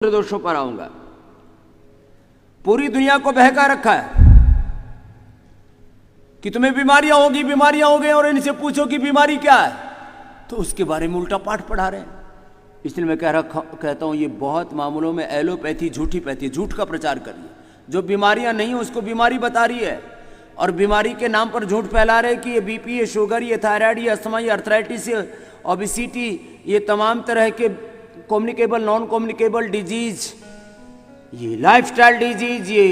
दोषों पर आऊंगा। पूरी दुनिया को बहका रखा है कि तुम्हें बीमारियां होगी और इनसे पूछो कि बीमारी क्या है, तो उसके बारे में उल्टा पाठ पढ़ा रहे हैं। इसलिए मैं कहता हूं ये बहुत मामलों में एलोपैथी झूठी पैथी, झूठ का प्रचार कर रही है। जो बीमारियां नहीं है उसको बीमारी बता रही है और बीमारी के नाम पर झूठ फैला रहे कि ये बीपी, ये शुगर, ये थायराइड, ये अस्थमा, ये अर्थराइटिस, ये ओबेसिटी, ये तमाम तरह के कम्युनिकेबल नॉन कम्युनिकेबल डिजीज, ये लाइफस्टाइल डिजीज, ये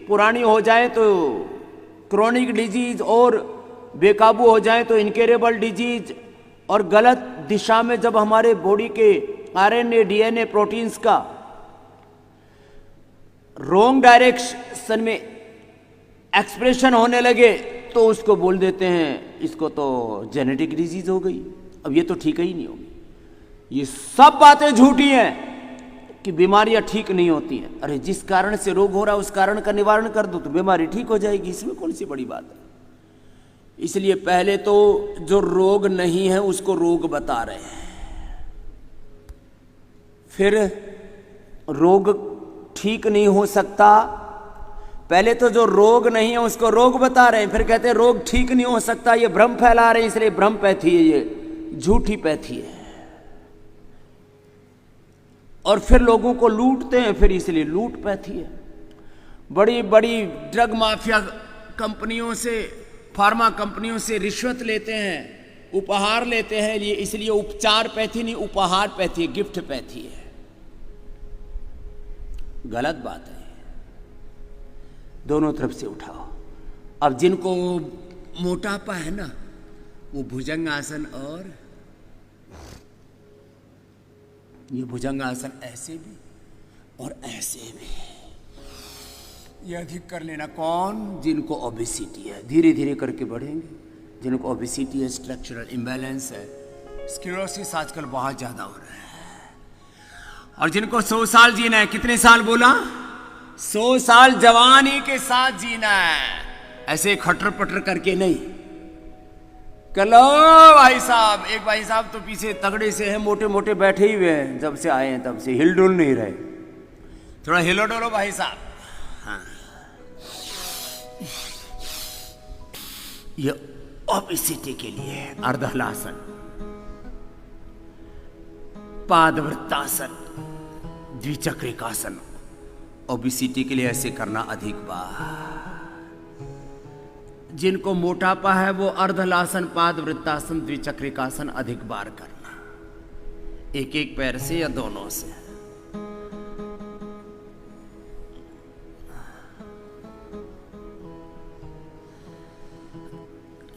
पुरानी हो जाए तो क्रोनिक डिजीज और बेकाबू हो जाए तो इनकेरेबल डिजीज, और गलत दिशा में जब हमारे बॉडी के आरएनए, डीएनए, प्रोटीन्स का रॉन्ग डायरेक्शन में एक्सप्रेशन होने लगे तो उसको बोल देते हैं इसको तो जेनेटिक डिजीज हो गई। अब ये तो ठीक ही नहीं होगी। ये सब बातें झूठी हैं कि बीमारियां ठीक नहीं होती हैं। अरे जिस कारण से रोग हो रहा है उस कारण का निवारण कर दो तो बीमारी ठीक हो जाएगी, इसमें कौन सी बड़ी बात है। इसलिए पहले तो जो रोग नहीं है उसको रोग बता रहे हैं, फिर रोग ठीक नहीं हो सकता। पहले तो जो रोग नहीं है उसको रोग बता रहे हैं, फिर कहते हैं रोग ठीक नहीं हो सकता, ये भ्रम फैला रहे हैं, इसलिए भ्रम पैथी है, ये झूठी पैथी है। और फिर लोगों को लूटते हैं, फिर इसलिए लूट पैथी है। बड़ी बड़ी ड्रग माफिया कंपनियों से, फार्मा कंपनियों से रिश्वत लेते हैं, उपहार लेते हैं, ये इसलिए उपचार पैथी नहीं, उपहार पैथी है, गिफ्ट पैथी है। गलत बात है, दोनों तरफ से उठाओ। अब जिनको मोटापा है ना, वो भुजंगासन और ये भुजंगासन ऐसे भी और ऐसे भी ये अधिक कर लेना। कौन? जिनको ओबेसिटी है, धीरे धीरे करके बढ़ेंगे। जिनको ओबेसिटी है, स्ट्रक्चरल इम्बैलेंस है, स्क्लेरोसिस आजकल बहुत ज्यादा हो रहा है। और जिनको 100 साल जीना है, कितने साल बोला? 100 साल जवानी के साथ जीना है, ऐसे खटर पटर करके नहीं। कलो भाई साहब, एक भाई साहब तो पीछे तगड़े से हैं, मोटे मोटे बैठे ही हुए हैं, जब से आए हैं तब से हिल डुल नहीं रहे। थोड़ा हिलो डोलो भाई साहब। हाँ। ये ओबेसिटी के लिए अर्धहलासन, पादवृत्तासन, द्विचक्रिकासन। ओबेसिटी के लिए ऐसे करना अधिक बार। जिनको मोटापा है वो अर्धलासन, पादवृत्तासन, द्विचक्रिकासन अधिक बार करना, एक एक पैर से या दोनों से।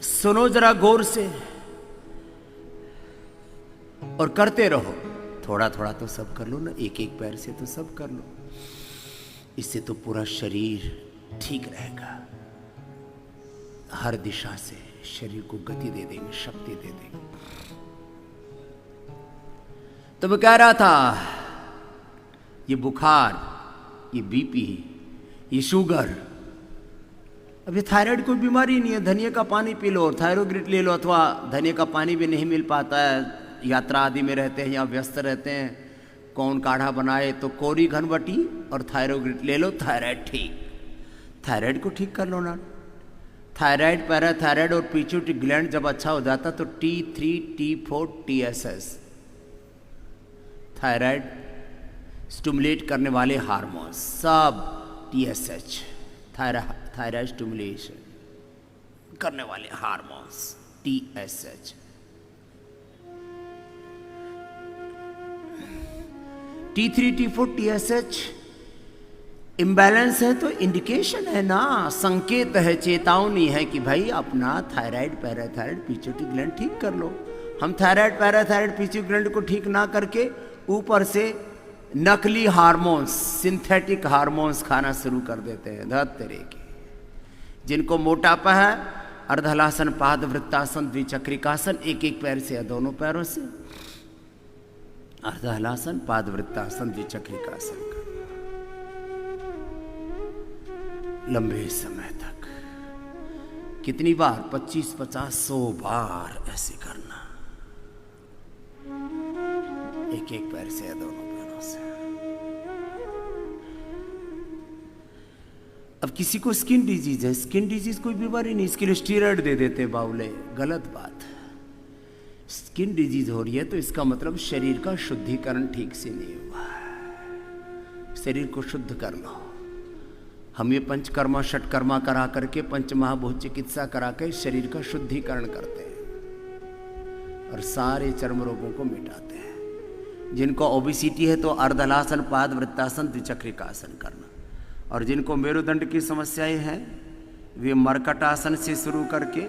सुनो जरा गौर से और करते रहो। थोड़ा थोड़ा तो सब कर लो ना, एक एक पैर से तो सब कर लो। इससे तो पूरा शरीर ठीक रहेगा, हर दिशा से शरीर को गति दे देंगे, शक्ति दे देंगे। तो मैं कह रहा था ये बुखार, ये बीपी, ये शुगर, अब ये थायराइड कोई बीमारी नहीं है। धनिया का पानी पी लो और थायरोग्रिट ले लो, अथवा धनिया का पानी भी नहीं मिल पाता है, यात्रा आदि में रहते हैं या व्यस्त रहते हैं, कौन काढ़ा बनाए तो कोरी घनवटी और थायरोग्रिट ले लो, थायराइड ठीक। थायराइड को ठीक कर लो ना। थायराइड, पैराथायराइड और पिट्यूटरी ग्लैंड जब अच्छा हो जाता तो T3, T4, TSS, thyroid stimulate करने वाले हार्मोन्स, सब TSH, थायराइड स्टिमुलेशन करने वाले hormones, TSH। T3, T4, TSH imbalance है तो इंडिकेशन है ना, संकेत है, चेतावनी है कि भाई अपना थायराइड, पैराथायराइड, पिट्यूटरी ग्लैंड ठीक कर लो। हम थायराइड, पैराथायराइड, पिट्यूटरी ग्लैंड को ठीक ना करके ऊपर से नकली हार्मोन्स, सिंथेटिक हार्मोन्स खाना शुरू कर देते हैं। धत तेरे के। जिनको मोटापा है, अर्धहलासन, पादवृत्तासन, द्विचक्रिकासन, एक एक पैर से या दोनों पैरों से, अर्धहलासन, पादवृत्तासन, द्विचक्रिकासन, लंबे समय तक। कितनी बार? 25, 50, 100 बार ऐसे करना, एक एक पैर से या दोनों पैरों से। अब किसी को स्किन डिजीज है, स्किन डिजीज कोई बीमारी नहीं, इसके लिए स्टीरॉयड दे देते हैं बावले, गलत बात। स्किन डिजीज हो रही है तो इसका मतलब शरीर का शुद्धिकरण ठीक से नहीं हुआ। शरीर को शुद्ध कर लो। हम ये पंचकर्मा षटकर्मा करा करके, पंचमहाभूत चिकित्सा करा के शरीर का शुद्धिकरण करते हैं और सारे चर्म रोगों को मिटाते हैं। जिनको ओबेसिटी है तो अर्धलासन, पाद वृत्तासन, द्विचक्रिकासन करना, और जिनको मेरुदंड की समस्याएं हैं वे मर्कटासन से शुरू करके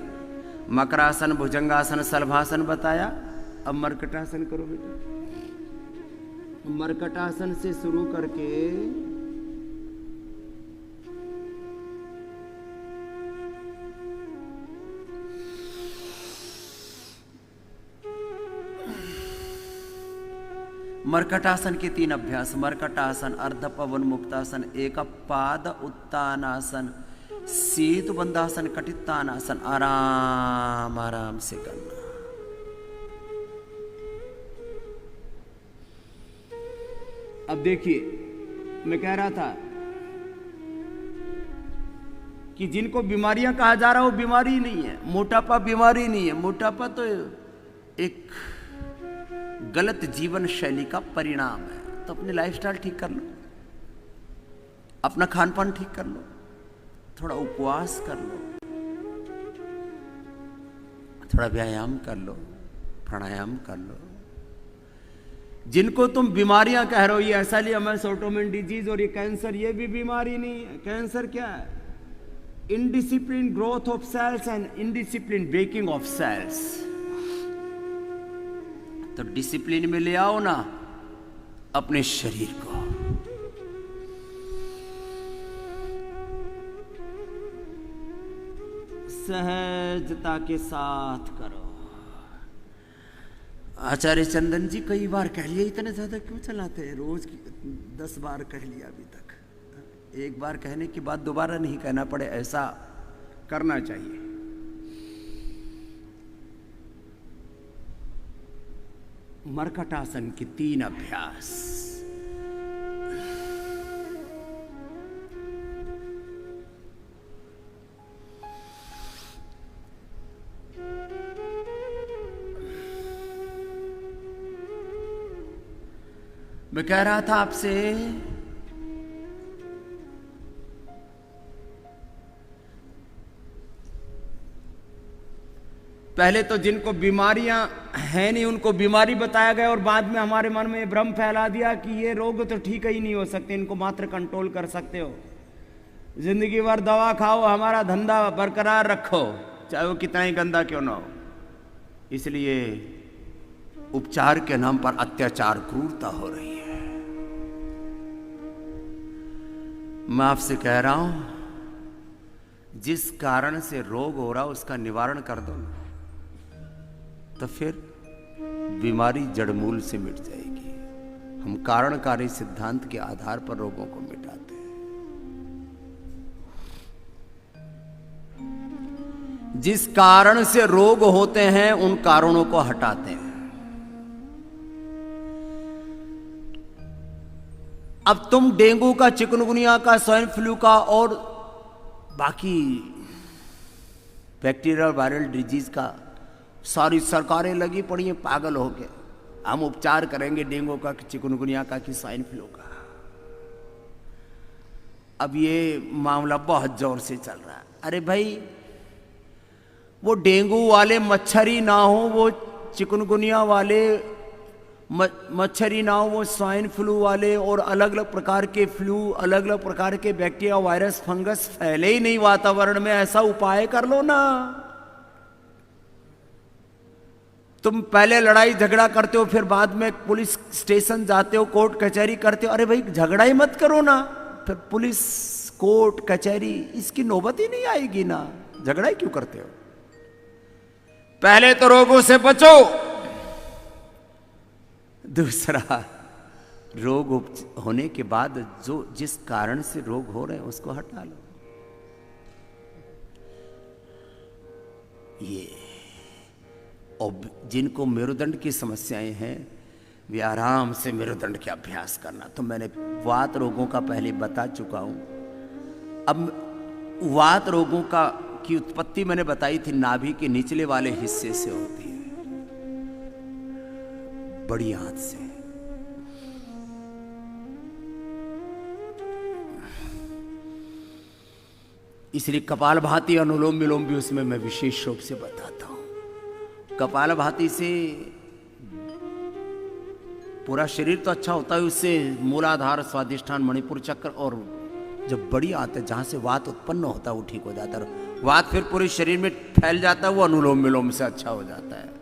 मकरासन, भुजंगासन, सलभासन बताया। अब मर्कटासन करो बेटा। मर्कटासन से शुरू करके मर्कटासन के 3 अभ्यास, मर्कटासन, अर्ध पवन मुक्तासन, एक पाद उत्तानासन, सेतु बंधासन, कटित्तानासन, आराम आराम से करना। अब देखिए, मैं कह रहा था कि जिनको बीमारियां कहा जा रहा है वो बीमारी नहीं है, मोटापा बीमारी नहीं है। मोटापा तो एक गलत जीवन शैली का परिणाम है। तो अपनी लाइफस्टाइल ठीक कर लो, अपना खान पान ठीक कर लो, थोड़ा उपवास कर लो, थोड़ा व्यायाम कर लो, प्राणायाम कर लो। जिनको तुम बीमारियां कह रहे हो, ये ऐसा लिया मैं ऑटोइम्यून डिजीज और ये कैंसर, ये भी बीमारी नहीं है। कैंसर क्या है? Indiscipline growth of cells and indiscipline breaking of cells. तो डिसिप्लिन में ले आओ ना अपने शरीर को। सहजता के साथ करो। आचार्य चंदन जी कई बार कह लिया, इतने ज्यादा क्यों चलाते हैं? रोज की 10 बार कह लिया अभी तक। एक बार कहने के बाद दोबारा नहीं कहना पड़े, ऐसा करना चाहिए। मर्कटासन के 3 अभ्यास। मैं कह रहा था आपसे, पहले तो जिनको बीमारियां हैं नहीं उनको बीमारी बताया गया, और बाद में हमारे मन में भ्रम फैला दिया कि ये रोग तो ठीक ही नहीं हो सकते, इनको मात्र कंट्रोल कर सकते हो। जिंदगी भर दवा खाओ, हमारा धंधा बरकरार रखो, चाहे वो कितना ही गंदा क्यों ना हो। इसलिए उपचार के नाम पर अत्याचार, क्रूरता हो रही है। मैं आपसे कह रहा हूं, जिस कारण से रोग हो रहा उसका निवारण कर दो ना, तो फिर बीमारी जड़मूल से मिट जाएगी। हम कारणकारी सिद्धांत के आधार पर रोगों को मिटाते हैं। जिस कारण से रोग होते हैं उन कारणों को हटाते हैं। अब तुम डेंगू का, चिकनगुनिया का, स्वाइन फ्लू का और बाकी बैक्टीरियल वायरल डिजीज का सारी सरकारें लगी पड़ी हैं पागल होके, हम उपचार करेंगे डेंगू का, चिकनगुनिया का, कि स्वाइन फ्लू का। अब ये मामला बहुत जोर से चल रहा है। अरे भाई, वो डेंगू वाले मच्छर ही ना हो, वो चिकनगुनिया वाले मच्छर ही ना हो, वो स्वाइन फ्लू वाले और अलग अलग प्रकार के फ्लू, अलग अलग प्रकार के बैक्टीरिया, वायरस, फंगस फैले ही नहीं वातावरण में, ऐसा उपाय कर लो ना। तुम पहले लड़ाई झगड़ा करते हो, फिर बाद में पुलिस स्टेशन जाते हो, कोर्ट कचहरी करते हो। अरे भाई, झगड़ा ही मत करो ना, फिर पुलिस, कोर्ट, कचहरी, इसकी नौबत ही नहीं आएगी ना। झगड़ा ही क्यों करते हो? पहले तो रोगों से बचो, दूसरा रोग होने के बाद जो जिस कारण से रोग हो रहे हैं उसको हटा लो। ये और जिनको मेरुदंड की समस्याएं हैं वे आराम से मेरुदंड के अभ्यास करना। तो मैंने वात रोगों का पहले बता चुका हूं। अब वात रोगों का की उत्पत्ति मैंने बताई थी, नाभि के निचले वाले हिस्से से होती है, बड़ी आंत से। इसलिए कपालभाति अनुलोम विलोम भी उसमें मैं विशेष रूप से बताता हूं। कपालभाति से पूरा शरीर तो अच्छा होता है, उससे मूलाधार, स्वादिष्ठान, मणिपुर चक्र और जब बड़ी आंत है जहां से वात उत्पन्न होता है वो ठीक हो जाता है। वात फिर पूरे शरीर में फैल जाता है, वो अनुलोम विलोम से अच्छा हो जाता है।